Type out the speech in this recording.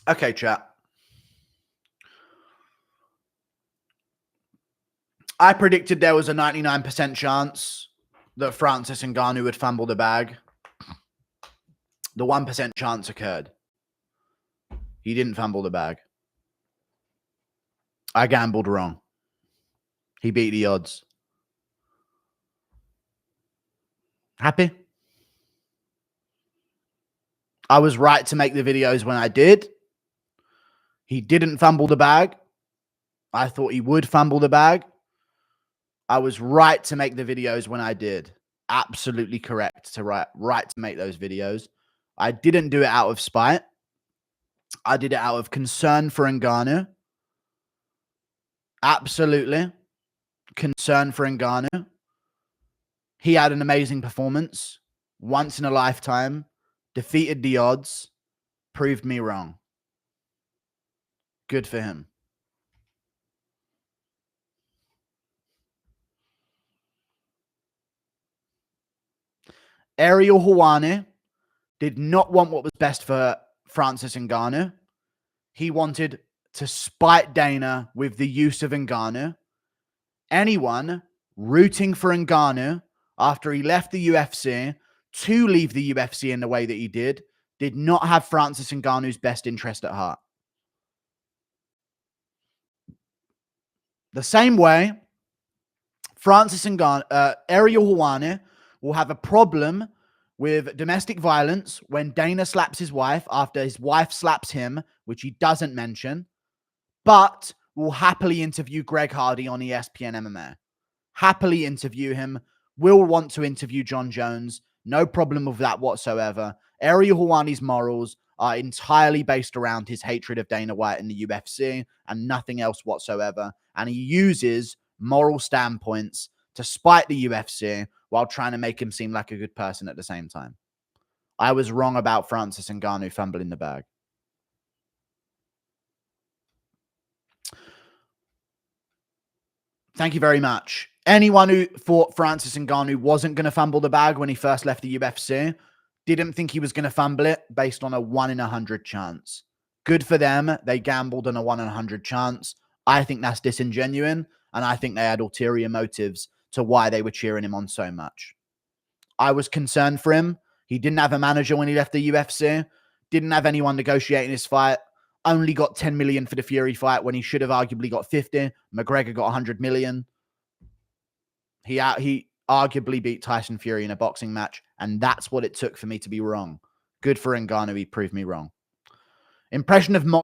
Okay, chat. I predicted there was a 99% chance that Francis Ngannou would fumble the bag. The 1% chance occurred. He didn't fumble the bag. I gambled wrong. He beat the odds. Happy? I was right to make the videos when I did. He didn't fumble the bag. I thought he would fumble the bag. I was right to make the videos when I did. Absolutely correct to right to make those videos. I didn't do it out of spite. I did it out of concern for Ngannou. Absolutely. Concern for Ngannou. He had an amazing performance. Once in a lifetime. Defeated the odds. Proved me wrong. Good for him. Ariel Helwani did not want what was best for Francis Ngannou. He wanted to spite Dana with the use of Ngannou. Anyone rooting for Ngannou after he left the UFC to leave the UFC in the way that he did not have Francis Ngannou's best interest at heart. The same way, Ariel Helwani will have a problem with domestic violence when Dana slaps his wife after his wife slaps him, which he doesn't mention, but will happily interview Greg Hardy on ESPN MMA. Happily interview him. Will want to interview John Jones. No problem with that whatsoever. Ariel Helwani's morals are entirely based around his hatred of Dana White in the UFC and nothing else whatsoever. And he uses moral standpoints to spite the UFC while trying to make him seem like a good person at the same time. I was wrong about Francis Ngannou fumbling the bag. Thank you very much. Anyone who thought Francis Ngannou wasn't going to fumble the bag when he first left the UFC didn't think he was going to fumble it based on a 1 in 100 chance. Good for them. They gambled on a 1 in 100 chance. I think that's disingenuous, and I think they had ulterior motives to why they were cheering him on so much. I was concerned for him. He didn't have a manager when he left the UFC. Didn't have anyone negotiating his fight. Only got 10 million for the Fury fight when he should have arguably got 50. McGregor got 100 million. He arguably beat Tyson Fury in a boxing match, and that's what it took for me to be wrong. Good for Ngannou. He proved me wrong. Impression of